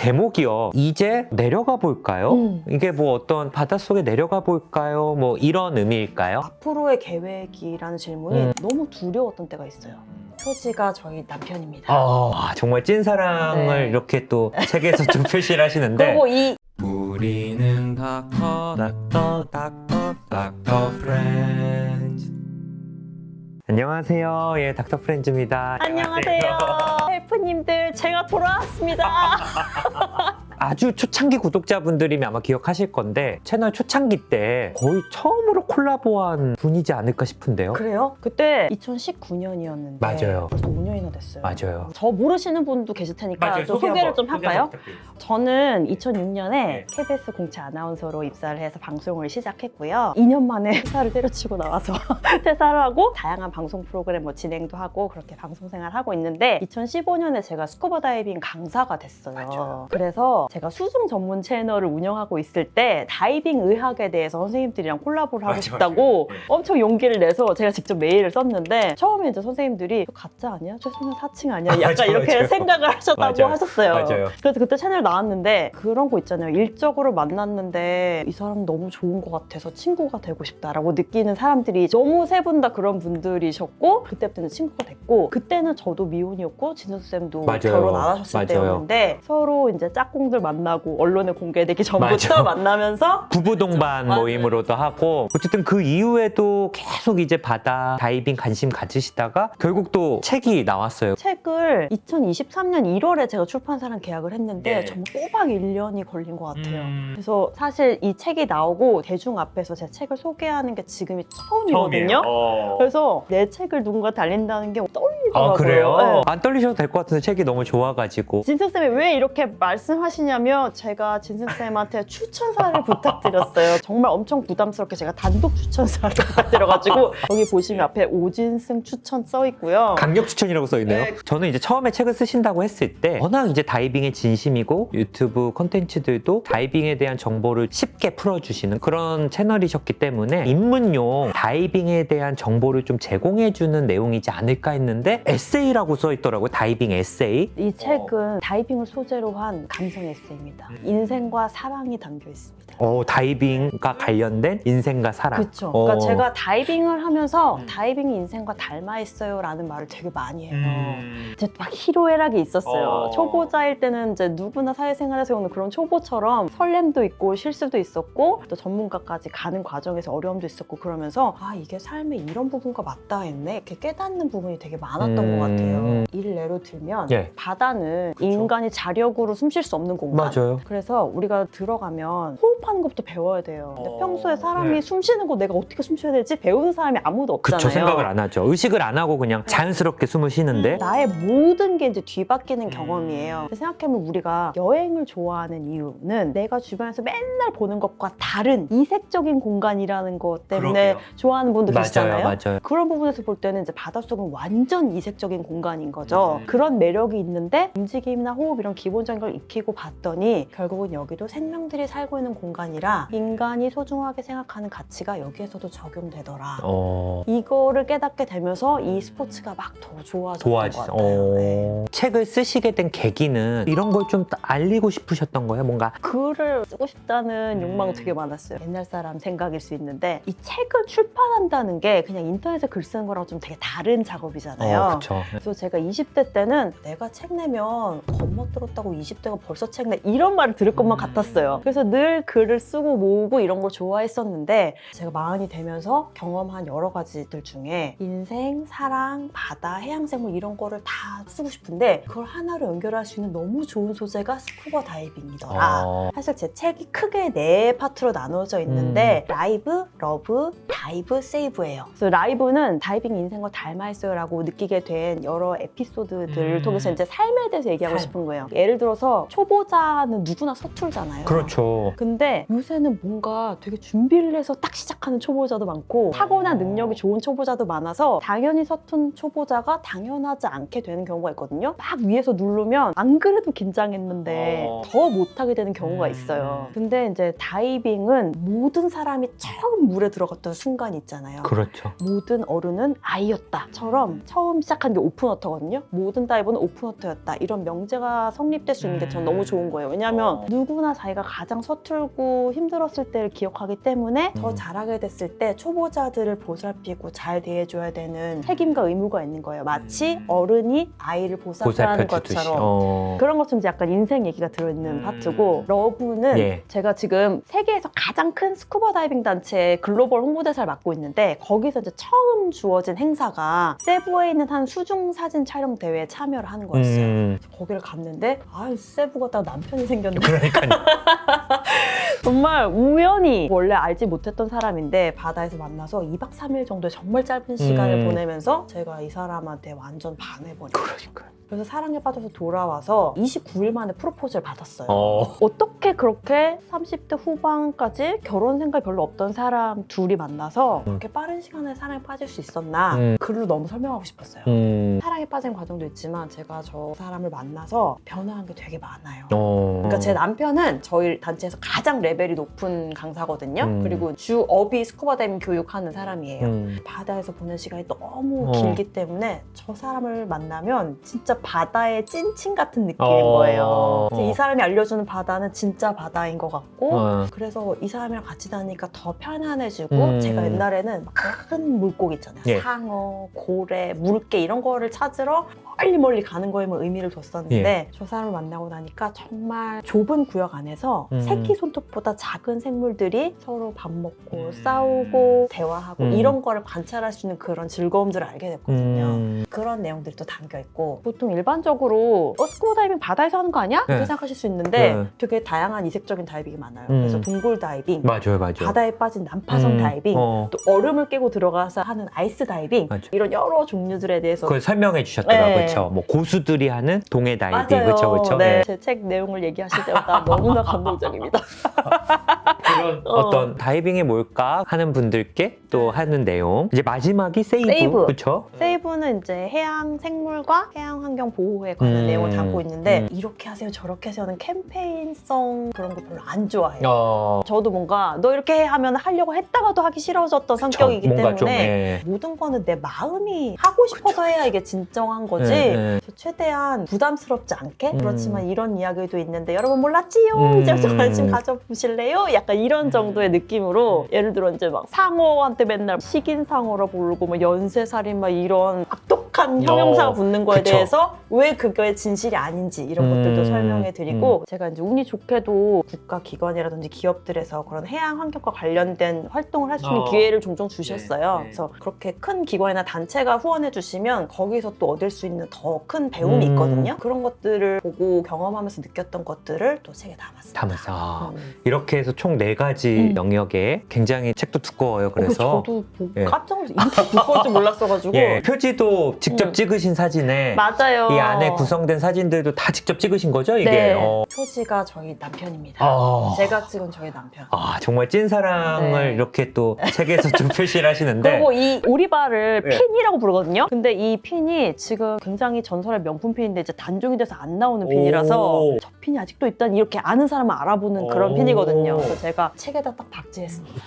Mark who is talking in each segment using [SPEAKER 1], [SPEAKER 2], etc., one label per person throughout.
[SPEAKER 1] 제목이요. 이제 내려가 볼까요? 이게 뭐 어떤 바닷속에 내려가 볼까요? 뭐 이런 의미일까요?
[SPEAKER 2] 앞으로의 계획이라는 질문이 너무 두려웠던 때가 있어요. 표지가 저희 남편입니다.
[SPEAKER 1] 정말 찐사랑을
[SPEAKER 2] 네.
[SPEAKER 1] 이렇게 또 책에서 좀 표시를 하시는데
[SPEAKER 2] 그리고 이
[SPEAKER 3] 우리는 닥터 프렌즈.
[SPEAKER 1] 안녕하세요. 예, 닥터 프렌즈입니다.
[SPEAKER 2] 안녕하세요. 헬프님들, 제가 돌아왔습니다.
[SPEAKER 1] 아주 초창기 구독자분들이면 아마 기억하실 건데 채널 초창기 때 거의 처음으로 콜라보한 분이지 않을까 싶은데요.
[SPEAKER 2] 그래요? 그때 2019년이었는데
[SPEAKER 1] 맞아요.
[SPEAKER 2] 벌써 5년이나 됐어요.
[SPEAKER 1] 맞아요.
[SPEAKER 2] 저 모르시는 분도 계실 테니까 좀 소개를 좀 할까요? 저는 2006년에 KBS 공채 아나운서로 입사를 해서 방송을 시작했고요. 2년 만에 회사를 때려치고 나와서 퇴사를 하고 다양한 방송 프로그램 뭐 진행도 하고 그렇게 방송 생활을 하고 있는데 2015년에 제가 스쿠버 다이빙 강사가 됐어요.
[SPEAKER 1] 맞아요.
[SPEAKER 2] 그래서 제가 수중 전문 채널을 운영하고 있을 때 다이빙 의학에 대해서 선생님들이랑 콜라보를 하고 싶다고 엄청 용기를 내서 제가 직접 메일을 썼는데 처음에 이제 선생님들이 가짜 아니야? 최소한 사칭 아니야? 약간 이렇게 생각을 하셨다고 하셨어요.
[SPEAKER 1] 맞아요.
[SPEAKER 2] 그래서 그때 채널 나왔는데 그런 거 있잖아요. 일적으로 만났는데 이 사람 너무 좋은 것 같아서 친구가 되고 싶다라고 느끼는 사람들이 너무 세 분 다 그런 분들이셨고 그때부터는 친구가 됐고 그때는 저도 미혼이었고 진선쌤도 결혼 안 하셨을 때였는데 서로 이제 짝꿍들 만나고 언론에 공개되기 전부터 만나면서
[SPEAKER 1] 부부 동반 모임으로도 하고 어쨌든 그 이후에도 계속 이제 바다 다이빙 관심 가지시다가 결국 또 책이 나왔어요.
[SPEAKER 2] 책을 2023년 1월에 제가 출판사랑 계약을 했는데 정말 꼬박 1년이 걸린 것 같아요. 그래서 사실 이 책이 나오고 대중 앞에서 제 책을 소개하는 게 지금이 처음이거든요. 그래서 내 책을 누군가 달린다는 게 떨리더라고요.
[SPEAKER 1] 그래요?
[SPEAKER 2] 네.
[SPEAKER 1] 안 떨리셔도 될 것 같은데 책이 너무 좋아가지고.
[SPEAKER 2] 진승쌤이 왜 이렇게 말씀하시냐면 제가 진승쌤한테 추천사를 부탁드렸어요. 정말 엄청 부담스럽게 제가 단독 추천사를 부탁드려가지고 여기 보시면 앞에 오진승 추천 써있고요.
[SPEAKER 1] 강력 추천이라고 써있네요.
[SPEAKER 2] 네.
[SPEAKER 1] 저는 이제 처음에 책을 쓰신다고 했을 때 워낙 이제 다이빙에 진심이고 유튜브 콘텐츠들도 다이빙에 대한 정보를 쉽게 풀어주시는 그런 채널이셨기 때문에 입문용 다이빙에 대한 정보를 좀 제공해주는 내용이지 않을까 했는데 에세이라고 써있더라고요. 다이빙 에세이.
[SPEAKER 2] 이 책은 다이빙을 소재로 한 감성 에세이입니다. 인생과 사랑이 담겨 있습니다.
[SPEAKER 1] 다이빙과 관련된 인생과 사랑.
[SPEAKER 2] 그렇죠. 그러니까 제가 다이빙을 하면서 다이빙이 인생과 닮아 있어요 라는 말을 되게 많이 해요. 이제 막 희로애락이 있었어요. 초보자일 때는 이제 누구나 사회생활에서 오는 그런 초보처럼 설렘도 있고 실수도 있었고 또 전문가까지 가는 과정에서 어려움도 있었고 그러면서 이게 삶의 이런 부분과 맞닿아 있네 이렇게 깨닫는 부분이 되게 많았던 것 같아요. 예를 들면 바다는 인간이 자력으로 숨 쉴 수 없는 공간.
[SPEAKER 1] 맞아요.
[SPEAKER 2] 그래서 우리가 들어가면 호흡하는 것부터 배워야 돼요. 근데 평소에 사람이 숨 쉬는 거 내가 어떻게 숨 쉬어야 되지? 배우는 사람이 아무도 없잖아요.
[SPEAKER 1] 그쵸, 생각을 안 하죠. 의식을 안 하고 그냥 자연스럽게 숨을 쉬는데
[SPEAKER 2] 나의 모든 게 이제 뒤바뀌는 경험이에요. 생각해보면 우리가 여행을 좋아하는 이유는 내가 주변에서 맨날 보는 것과 다른 이색적인 공간이라는 것 때문에 좋아하는 분들 계시잖아요.
[SPEAKER 1] 맞아요.
[SPEAKER 2] 그런 부분에서 볼 때는 이제 바닷속은 완전 이색적인 공간인 거죠. 그런 매력이 있는데 움직임이나 호흡 이런 기본적인 걸 익히고 봤더니 결국은 여기도 생명들이 살고 있는 공간이라 인간이 소중하게 생각하는 가치가 여기에서도 적용되더라. 이거를 깨닫게 되면서 이 스포츠가 막 더 좋아졌던 것 같아요.
[SPEAKER 1] 책을 쓰시게 된 계기는 이런 걸 좀 알리고 싶으셨던 거예요? 뭔가
[SPEAKER 2] 글을 쓰고 싶다는 욕망이 되게 많았어요. 옛날 사람 생각일 수 있는데 이 책을 출판한다는 게 그냥 인터넷에 글 쓰는 거랑 좀 되게 다른 작업이잖아요.
[SPEAKER 1] 그쵸.
[SPEAKER 2] 그래서 제가 20대 때는 내가 책 내면 겁먹들었다고 20대가 벌써 책 내 이런 말을 들을 것만 같았어요. 그래서 늘 글을 쓰고 모으고 이런 걸 좋아했었는데 제가 마흔이 되면서 경험한 여러 가지들 중에 인생, 사랑, 바다, 해양생물 이런 거를 다 쓰고 싶은데 그걸 하나로 연결할 수 있는 너무 좋은 소재가 스쿠버 다이빙이더라. 사실 제 책이 크게 4파트로 나눠져 있는데 라이브, 러브, 다이브, 세이브예요. 그래서 라이브는 다이빙 인생과 닮아 있어요 라고 느끼게 된 여러 에피소드들을 통해서 이제 삶에 대해서 얘기하고 싶은 거예요. 예를 들어서 초보자는 누구나 서툴잖아요.
[SPEAKER 1] 그렇죠.
[SPEAKER 2] 근데 요새는 뭔가 되게 준비를 해서 딱 시작하는 초보자도 많고 타고난 능력이 좋은 초보자도 많아서 당연히 서툰 초보자가 당연히 당연하지 않게 되는 경우가 있거든요. 막 위에서 누르면 안 그래도 긴장했는데 더 못하게 되는 경우가 있어요. 근데 이제 다이빙은 모든 사람이 처음 물에 들어갔던 순간이 있잖아요.
[SPEAKER 1] 그렇죠.
[SPEAKER 2] 모든 어른은 아이였다처럼 처음 시작한 게 오픈워터거든요. 모든 다이버는 오픈워터였다. 이런 명제가 성립될 수 있는 게 전 너무 좋은 거예요. 왜냐하면 누구나 자기가 가장 서툴고 힘들었을 때를 기억하기 때문에 더 잘하게 됐을 때 초보자들을 보살피고 잘 대해줘야 되는 책임과 의무가 있는 거예요. 마치 어른이 아이를 보살펴하는
[SPEAKER 1] 보살펴주듯이.
[SPEAKER 2] 것처럼. 그런 것처럼 이제 약간 인생 얘기가 들어있는 파트고, 러브는
[SPEAKER 1] 예.
[SPEAKER 2] 제가 지금 세계에서 가장 큰 스쿠버 다이빙 단체의 글로벌 홍보대사를 맡고 있는데, 거기서 이제 처음 주어진 행사가 세부에 있는 한 수중 사진 촬영 대회에 참여를 하는 거였어요. 거기를 갔는데 세부 가다가 남편이 생겼는데
[SPEAKER 1] 그러니까요.
[SPEAKER 2] 정말 우연히 원래 알지 못했던 사람인데 바다에서 만나서 2박 3일 정도의 정말 짧은 시간을 보내면서 제가 이 사람한테 완전 반해버렸어요.
[SPEAKER 1] 그러니까요.
[SPEAKER 2] 그래서 사랑에 빠져서 돌아와서 29일 만에 프로포즈를 받았어요.
[SPEAKER 1] 어.
[SPEAKER 2] 어떻게 그렇게 30대 후반까지 결혼 생각이 별로 없던 사람 둘이 만나서 그렇게 빠른 시간에 사랑에 빠질 수 있었나 글로 너무 설명하고 싶었어요. 사랑에 빠진 과정도 있지만 제가 저 사람을 만나서 변화한 게 되게 많아요. 그러니까 제 남편은 저희 단체에서 가장 레벨이 높은 강사거든요. 그리고 주 업이 스쿠버 다이빙 교육하는 사람이에요. 바다에서 보낸 시간이 너무 길기 때문에 저 사람을 만나면 진짜 바다의 찐친 같은 느낌인 거예요. 이 사람이 알려주는 바다는 진짜 바다인 것 같고 그래서 이 사람이랑 같이 다니니까 더 편안해지고 제가 옛날에는 큰 물고기 있잖아요.
[SPEAKER 1] 예.
[SPEAKER 2] 상어, 고래, 물개 이런 거를 찾으러 멀리 가는 거에만 의미를 뒀었는데 저 사람을 만나고 나니까 정말 좁은 구역 안에서 새끼 손톱보다 작은 생물들이 서로 밥 먹고 싸우고 대화하고 이런 거를 관찰할 수 있는 그런 즐거움들을 알게 됐거든요. 그런 내용들이 또 담겨있고, 보통 일반적으로 스쿠버 다이빙 바다에서 하는 거 아니야? 이렇게 생각하실 수 있는데 되게 다양한 이색적인 다이빙이 많아요. 그래서 동굴 다이빙,
[SPEAKER 1] 맞아요.
[SPEAKER 2] 바다에 빠진 난파선 다이빙, 또 얼음을 깨고 들어가서 하는 아이스 다이빙,
[SPEAKER 1] 맞아.
[SPEAKER 2] 이런 여러 종류들에 대해서
[SPEAKER 1] 그걸 설명해 주셨더라고요.
[SPEAKER 2] 네.
[SPEAKER 1] 뭐 고수들이 하는 동해 다이빙.
[SPEAKER 2] 맞아요.
[SPEAKER 1] 그렇죠.
[SPEAKER 2] 네. 제 책 내용을 얘기하실 때마다 너무나 감동적입니다.
[SPEAKER 1] 그런 어떤 다이빙이 뭘까 하는 분들께 또 하는 내용. 이제 마지막이 세이브. 그렇죠?
[SPEAKER 2] 세이브는 이제 해양 생물과 해양 환경 보호에 관한 내용을 담고 있는데 이렇게 하세요 저렇게 하세요는 캠페인성 그런 거 별로 안 좋아해요. 저도 뭔가 너 이렇게 해 하면 하려고 했다가도 하기 싫어졌던 성격이기
[SPEAKER 1] 뭔가
[SPEAKER 2] 때문에
[SPEAKER 1] 좀, 예.
[SPEAKER 2] 모든 거는 내 마음이 하고 싶어서 해야 이게 진정한 거지. 그래서 최대한 부담스럽지 않게 그렇지만 이런 이야기도 있는데 여러분 몰랐지요? 이제 좀 관심 가져보실래요? 약간 이런 정도의 느낌으로, 예를 들어 이제 막 상어한테 맨날 식인상어라 부르고 뭐 연쇄살인 막 이런 악독한 형용사가 붙는 거에
[SPEAKER 1] 그쵸.
[SPEAKER 2] 대해서 왜 그거의 진실이 아닌지 이런 것들도 설명해 드리고, 제가 이제 운이 좋게도 국가기관이라든지 기업들에서 그런 해양 환경과 관련된 활동을 할 수 있는 기회를 종종 주셨어요. 그래서 그렇게 큰 기관이나 단체가 후원해 주시면 거기서 또 얻을 수 있는 더 큰 배움이 있거든요. 그런 것들을 보고 경험하면서 느꼈던 것들을 또 책에 담았습니다.
[SPEAKER 1] 이렇게 해서 총 4가지 영역에 굉장히 책도 두꺼워요. 그래서
[SPEAKER 2] 저도 보고 깜짝 놀라서 이렇게 두꺼울 줄 몰랐어가지고.
[SPEAKER 1] 표지도 직접 찍으신 사진에
[SPEAKER 2] 맞아요.
[SPEAKER 1] 이 안에 구성된 사진들도 다 직접 찍으신 거죠? 이게?
[SPEAKER 2] 네. 표지가 저희 남편입니다. 제가 찍은 저희 남편.
[SPEAKER 1] 정말 찐사랑을 이렇게 또 책에서 좀 표시를 하시는데.
[SPEAKER 2] 그리고 이 오리발을 핀이라고 부르거든요. 근데 이 핀이 지금 굉장히 전설의 명품 핀인데 이제 단종이 돼서 안 나오는 핀이라서 저 핀이 아직도 있다니 이렇게 아는 사람은 알아보는 그런 핀이거든요. 그래서 제가 책에다 딱 박제했습니다.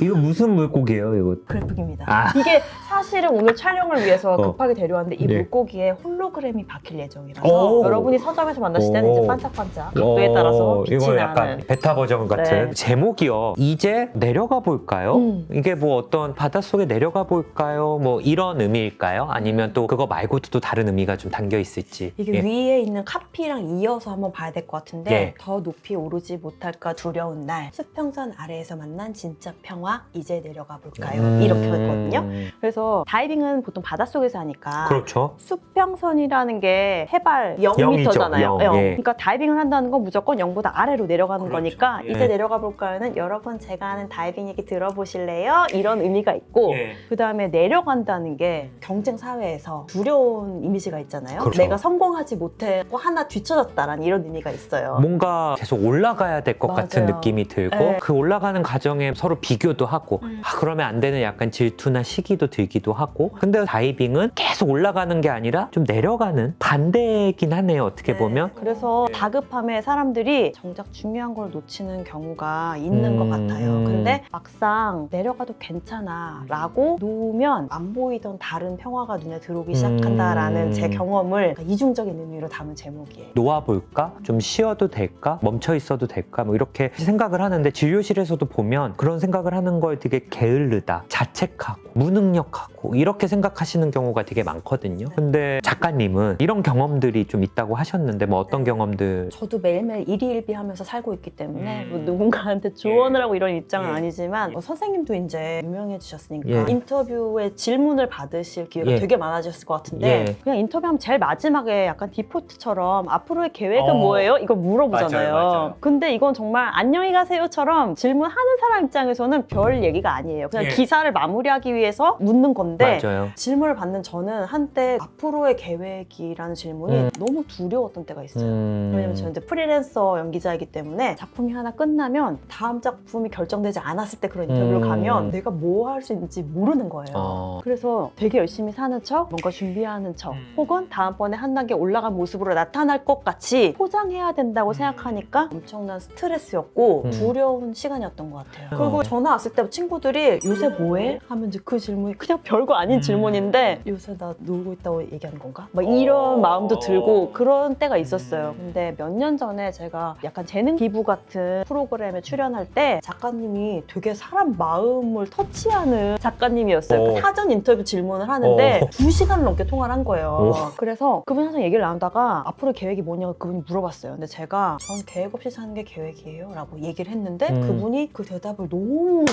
[SPEAKER 1] 이거 무슨 물고기예요, 이거?
[SPEAKER 2] 그래픽입니다. 이게 사실은 오늘 촬영을 위해서 급하게 데려왔는데 이 물고기에 홀로그램이 박힐 예정이라서 여러분이 서점에서 만나실 때는 이제 반짝반짝 각도에 따라서 빛이
[SPEAKER 1] 이거
[SPEAKER 2] 나는.
[SPEAKER 1] 약간 베타 버전 같은 제목이요. 이제 내려가 볼까요? 이게 뭐 어떤 바닷속에 내려가 볼까요? 뭐 이런 의미일까요? 아니면 또 그거 말고도 또 다른 의미가 좀 담겨 있을지.
[SPEAKER 2] 이게 위에 있는 카피랑 이어서 한번 봐야 될 것 같은데 더 높이 오르지 못할까 두려운 날 수평선 아래에서 만난 진짜 평화 이제 내려가 볼까요? 이렇게 했거든요. 그래서 다이빙은 보통 바닷속에서 하니까
[SPEAKER 1] 그렇죠.
[SPEAKER 2] 수평선이라는 게 해발 0m잖아요. 그러니까 다이빙을 한다는 건 무조건 0보다 아래로 내려가는 거니까 이제 내려가 볼까요는 여러분 제가 하는 다이빙 얘기 들어보실래요? 이런 의미가 있고 그 다음에 내려간다는 게 경쟁 사회에서 두려운 이미지가 있잖아요.
[SPEAKER 1] 그렇죠.
[SPEAKER 2] 내가 성공하지 못했고 하나 뒤쳐졌다라는 이런 의미가 있어요.
[SPEAKER 1] 뭔가 계속 올라가야 될 것 같은 느낌이 들고 그 올라가는 과정에 서로 비교도 하고 그러면 안 되는 약간 질투나 시기도 들기도 하고, 근데 다이빙은 계속 올라가는 게 아니라 좀 내려가는 반대긴 하네요. 어떻게 보면.
[SPEAKER 2] 그래서 다급함에 사람들이 정작 중요한 걸 놓치는 경우가 있는 것 같아요. 근데 막상 내려가도 괜찮아 라고 놓으면 안 보이던 다른 평화가 눈에 들어오기 시작한다라는 제 경험을 이중적인 의미로 담은 제목이에요.
[SPEAKER 1] 놓아볼까? 좀 쉬어도 될까? 멈춰 있어도 될까? 뭐 이렇게 생각을 하는데 진료실에서도 보면 그런 생각을 하는 걸 되게 게을르다, 자책하고 무능력하고 이렇게 생각하시는 경우가 되게 많거든요. 근데 작가님은 이런 경험들이 좀 있다고 하셨는데 뭐 어떤 경험들?
[SPEAKER 2] 저도 매일매일 일희일비하면서 살고 있기 때문에 뭐 누군가한테 조언을 하고 이런 입장은 아니지만 뭐 선생님도 이제 유명해지셨으니까
[SPEAKER 1] 예.
[SPEAKER 2] 인터뷰에 질문을 받으실 기회가
[SPEAKER 1] 예.
[SPEAKER 2] 되게 많아졌을 것 같은데
[SPEAKER 1] 예.
[SPEAKER 2] 그냥 인터뷰하면 제일 마지막에 약간 디폴트처럼 앞으로의 계획은 뭐예요? 이걸 물어보잖아요.
[SPEAKER 3] 맞아요.
[SPEAKER 2] 근데 이건 정말 안녕히 가세요처럼 질문하는 사람 입장에서는 별 얘기가 아니에요. 그냥
[SPEAKER 3] 예.
[SPEAKER 2] 기사를 마무리하기 위해서 묻는 건데
[SPEAKER 1] 맞아요.
[SPEAKER 2] 질문을 받는 저는 한때 앞으로의 계획이라는 질문이 너무 두려웠던 때가 있어요. 왜냐면 저는 이제 프리랜서 연기자이기 때문에 작품이 하나 끝나면 다음 작품이 결정되지 않았을 때 그런 인터뷰를 가면 내가 뭐 할 수 있는지 모르는 거예요. 그래서 되게 열심히 사는 척, 뭔가 준비하는 척, 혹은 다음번에 한 단계 올라간 모습으로 나타날 것 같이 포장해야 된다고 생각하니까 엄청난 스트레스였고 두려운 시간이었던 것 같아요. 그리고 전화 왔을 때 친구들이 요새 뭐해? 하면 이제 그 질문이 그냥 별거 아닌 질문인데 요새 나 놀고 있다고 얘기하는 건가? 막 이런 마음도 들고 그런 때가 있었어요. 근데 몇 년 전에 제가 약간 재능 기부 같은 프로그램에 출연할 때 작가님이 되게 사람 마음을 터치하는 작가님이었어요. 그 사전 인터뷰 질문을 하는데 2시간을 넘게 통화를 한 거예요. 그래서 그분 항상 얘기를 나누다가 앞으로 계획이 뭐냐고 그분이 물어봤어요. 근데 제가 전 계획 없이 사는 게 계획이에요 라고 얘기를 했는데 그분이 그 대답을 너무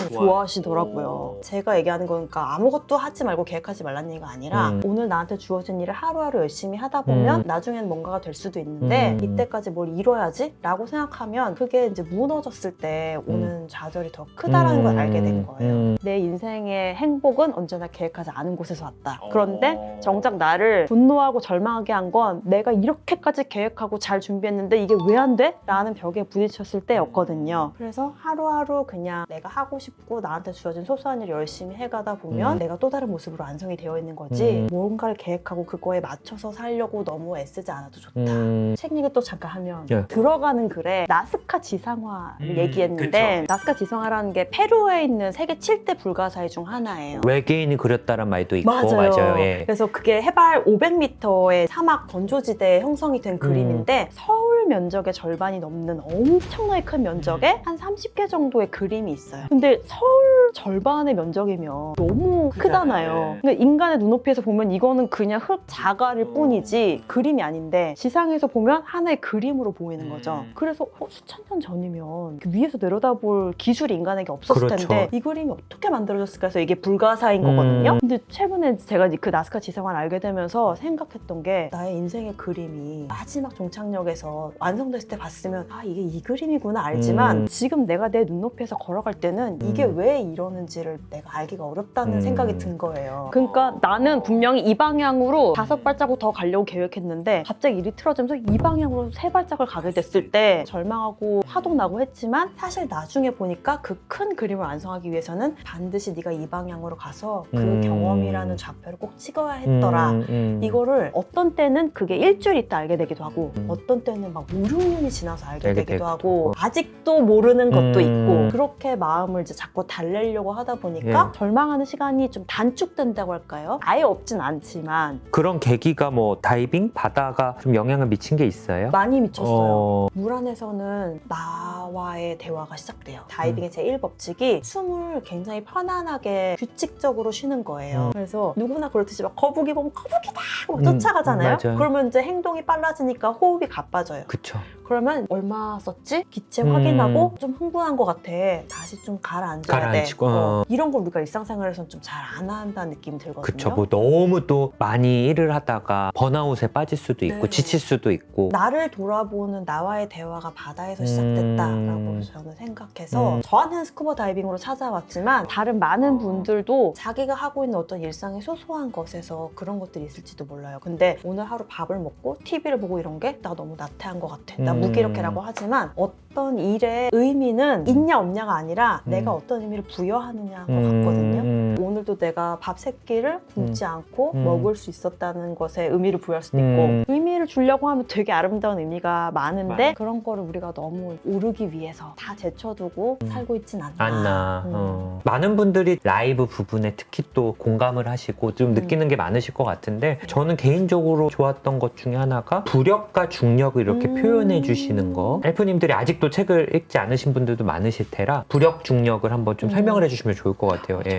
[SPEAKER 2] 좋아하시더라고요. 제가 얘기하는 거니까 아무것도 하지 말고 계획하지 말라는 얘기가 아니라 오늘 나한테 주어진 일을 하루하루 열심히 하다 보면 나중엔 뭔가가 될 수도 있는데 이때까지 뭘 이뤄야지 라고 생각하면 그게 이제 무너졌을 때 오는 좌절이 더 크다라는 걸 알게 된 거예요. 내 인생의 행복은 언제나 계획하지 않은 곳에서 왔다. 그런데 정작 나를 분노하고 절망하게 한 건 내가 이렇게까지 계획하고 잘 준비했는데 이게 왜 안 돼? 라는 벽에 부딪혔을 때였거든요. 그래서 하루하루 그냥 내가 하고 싶고 나한테 주어진 소소한 일을 열심히 해가다 보면 내가 또 다른 모습으로 완성이 되어 있는 거지 뭔가를 계획하고 그거에 맞춰서 살려고 너무 애쓰지 않아도 좋다. 책 얘기 또 잠깐 하면 들어가는 글에 나스카 지상화를 얘기했는데 나스카 지상화라는 게 페루에 있는 세계 7대 불가사의 중 하나예요.
[SPEAKER 1] 외계인이 그렸다는 말도 있고 맞아요. 예.
[SPEAKER 2] 그래서 그게 해발 500m의 사막 건조지대에 형성이 된 그림인데 서울 면적의 절반이 넘는 엄청나게 큰 면적에 한 30개 정도의 그림이 있어요. 근데 서울 절반의 면적이면 너무 크잖아요. 그러니까 인간의 눈높이에서 보면 이거는 그냥 흙 자갈일 뿐이지 그림이 아닌데 지상에서 보면 하나의 그림으로 보이는 거죠. 그래서 수천 년 전이면 위에서 내려다볼 기술이 인간에게 없었을
[SPEAKER 1] 그렇죠.
[SPEAKER 2] 텐데 이 그림이 어떻게 만들어졌을까 해서 이게 불가사인 거거든요. 근데 최근에 제가 그 나스카 지상화를 알게 되면서 생각했던 게 나의 인생의 그림이 마지막 종착역에서 완성됐을 때 봤으면 아 이게 이 그림이구나 알지만 지금 내가 내 눈높이에서 걸어갈 때는 이게 왜 이러는지를 내가 알기가 어렵다는 생각이 든 거예요. 그러니까 나는 분명히 이 방향으로 5발자국 더 가려고 계획했는데 갑자기 일이 틀어지면서 이 방향으로 3발짝을 가게 됐을 때 절망하고 화도 나고 했지만 사실 나중에 보니까 그 큰 그림을 완성하기 위해서는 반드시 네가 이 방향으로 가서 그 경험이라는 좌표를 꼭 찍어야 했더라. 이거를 어떤 때는 그게 일주일 있다 알게 되기도 하고 어떤 때는 막 5, 6년이 지나서 알게 되기도 하고 아직도 모르는 것도 있고 그렇게 마음을 이제 자꾸 달래려고 하다 보니까 절망하는 시간이 좀 단축된다고 할까요? 아예 없진 않지만
[SPEAKER 1] 그런 계기가 뭐 다이빙? 바다가 좀 영향을 미친 게 있어요?
[SPEAKER 2] 많이 미쳤어요. 물 안에서는 나와의 대화가 시작돼요. 다이빙의 제1법칙이 숨을 굉장히 편안하게 규칙적으로 쉬는 거예요. 그래서 누구나 그렇듯이 막 거북이 보면 거북이다! 막 쫓아가잖아요.
[SPEAKER 1] 맞아요.
[SPEAKER 2] 그러면 이제 행동이 빨라지니까 호흡이 가빠져요.
[SPEAKER 1] 그쵸.
[SPEAKER 2] 그러면 얼마 썼지? 기체 확인하고 좀 흥분한 것 같아. 다시 좀 가라앉아야
[SPEAKER 1] 가라앉히고,
[SPEAKER 2] 돼. 이런 걸 우리가 일상생활에서는 좀 잘 안 한다는 느낌이 들거든요.
[SPEAKER 1] 그쵸. 뭐 너무 또 많이 일을 하다가 번아웃에 빠질 수도 있고
[SPEAKER 2] 네.
[SPEAKER 1] 지칠 수도 있고
[SPEAKER 2] 나를 돌아보는 나와의 대화가 바다에서 시작됐다라고 저는 생각해서 저한테는 스쿠버 다이빙으로 찾아왔지만 다른 많은 분들도 자기가 하고 있는 어떤 일상의 소소한 것에서 그런 것들이 있을지도 몰라요. 근데 오늘 하루 밥을 먹고 TV를 보고 이런 게 나 너무 나태한 것 같아. 나 무기력해라고 하지만 어떤 일의 의미는 있냐 없냐가 아니라 내가 어떤 의미를 부여하느냐인 것 같거든요. 오늘 오늘도 내가 밥 세 끼를 굶지 않고
[SPEAKER 1] 음.
[SPEAKER 2] 먹을 수 있었다는 것에 의미를 부여할 수도 있고
[SPEAKER 1] 음.
[SPEAKER 2] 의미를 주려고 하면 되게 아름다운 의미가 많은데
[SPEAKER 1] 맞아.
[SPEAKER 2] 그런 거를 우리가 너무 오르기 위해서 다 제쳐두고 살고 있진 않나.
[SPEAKER 1] 안나.
[SPEAKER 2] 음.
[SPEAKER 1] 많은 분들이 라이브 부분에 특히 또 공감을 하시고 좀 느끼는 게 많으실 것 같은데 저는 개인적으로 좋았던 것 중에 하나가 부력과 중력을 이렇게 표현해 주시는 거. 엘프님들이 아직도 책을 읽지 않으신 분들도 많으실 테라 부력, 중력을 한번 좀 설명을 해주시면 좋을 것 같아요. 예.